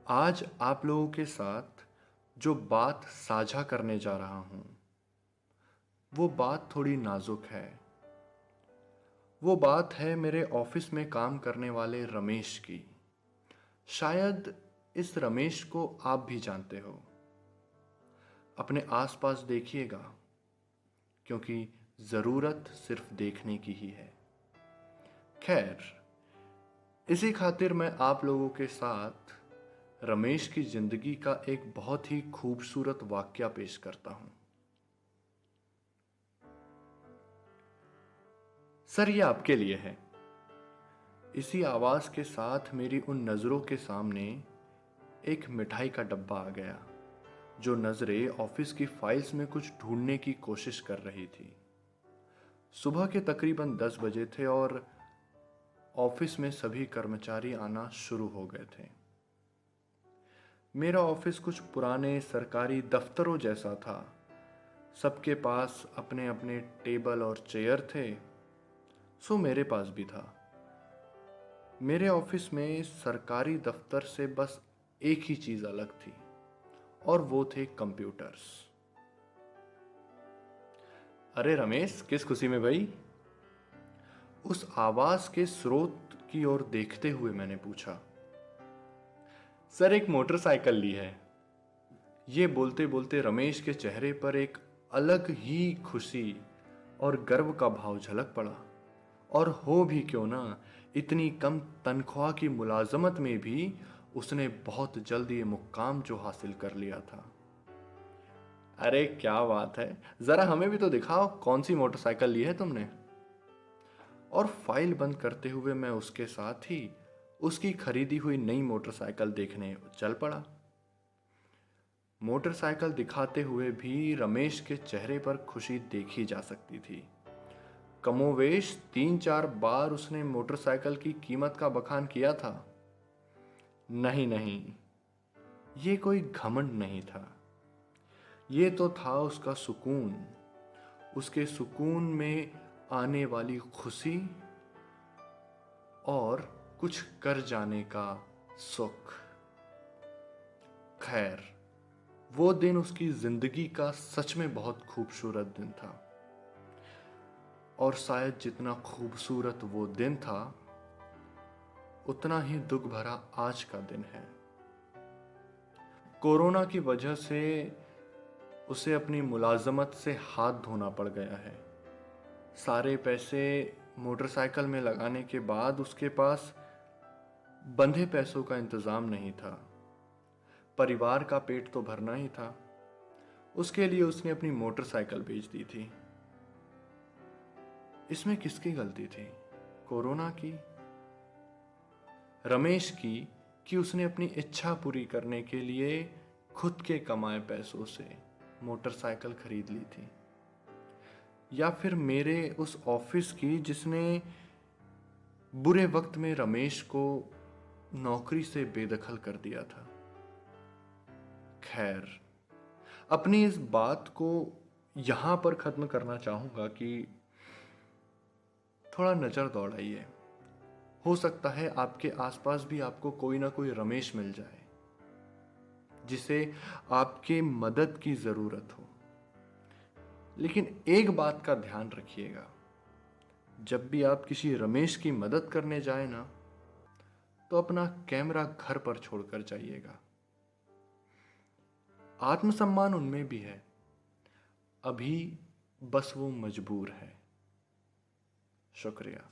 आज आप लोगों के साथ जो बात साझा करने जा रहा हूं, वो बात थोड़ी नाजुक है। वो बात है मेरे ऑफिस में काम करने वाले रमेश की। शायद इस रमेश को आप भी जानते हो। अपने आसपास देखिएगा, क्योंकि ज़रूरत सिर्फ देखने की ही है। खैर, इसी खातिर मैं आप लोगों के साथ रमेश की जिंदगी का एक बहुत ही खूबसूरत वाक्या पेश करता हूं। सर, ये आपके लिए है। इसी आवाज के साथ मेरी उन नजरों के सामने एक मिठाई का डब्बा आ गया, जो नजरें ऑफिस की फाइल्स में कुछ ढूंढने की कोशिश कर रही थी। सुबह के तकरीबन 10 बजे थे और ऑफिस में सभी कर्मचारी आना शुरू हो गए थे। मेरा ऑफिस कुछ पुराने सरकारी दफ्तरों जैसा था। सबके पास अपने अपने टेबल और चेयर थे, सो मेरे पास भी था। मेरे ऑफिस में सरकारी दफ्तर से बस एक ही चीज अलग थी, और वो थे कंप्यूटर्स। अरे रमेश, किस खुशी में भाई? उस आवाज के स्रोत की ओर देखते हुए मैंने पूछा। सर, एक मोटरसाइकिल ली है। ये बोलते बोलते रमेश के चेहरे पर एक अलग ही खुशी और गर्व का भाव झलक पड़ा। और हो भी क्यों ना, इतनी कम तनख्वाह की मुलाजमत में भी उसने बहुत जल्द ये मुकाम जो हासिल कर लिया था। अरे क्या बात है, जरा हमें भी तो दिखाओ, कौन सी मोटरसाइकिल ली है तुमने? और फाइल बंद करते हुए मैं उसके साथ ही उसकी खरीदी हुई नई मोटरसाइकिल देखने चल पड़ा। मोटरसाइकिल दिखाते हुए भी रमेश के चेहरे पर खुशी देखी जा सकती थी। कमोवेश 3-4 बार उसने मोटरसाइकिल की कीमत का बखान किया था। नहीं नहीं, ये कोई घमंड नहीं था। ये तो था उसका सुकून, उसके सुकून में आने वाली खुशी और कुछ कर जाने का सुख। खैर, वो दिन उसकी जिंदगी का सच में बहुत खूबसूरत दिन था। और शायद जितना खूबसूरत वो दिन था, उतना ही दुख भरा आज का दिन है। कोरोना की वजह से उसे अपनी मुलाजमत से हाथ धोना पड़ गया है। सारे पैसे मोटरसाइकिल में लगाने के बाद उसके पास बंधे पैसों का इंतजाम नहीं था। परिवार का पेट तो भरना ही था। उसके लिए उसने अपनी मोटरसाइकिल बेच दी थी। इसमें किसकी गलती थी? कोरोना की? रमेश की, कि उसने अपनी इच्छा पूरी करने के लिए खुद के कमाए पैसों से मोटरसाइकिल खरीद ली थी? या फिर मेरे उस ऑफिस की, जिसने बुरे वक्त में रमेश को नौकरी से बेदखल कर दिया था? खैर, अपनी इस बात को यहां पर खत्म करना चाहूंगा कि थोड़ा नजर दौड़ाइए। हो सकता है आपके आसपास भी आपको कोई ना कोई रमेश मिल जाए, जिसे आपके मदद की जरूरत हो। लेकिन एक बात का ध्यान रखिएगा, जब भी आप किसी रमेश की मदद करने जाए ना, तो अपना कैमरा घर पर छोड़कर जाइएगा। आत्मसम्मान उनमें भी है, अभी बस वो मजबूर है। शुक्रिया।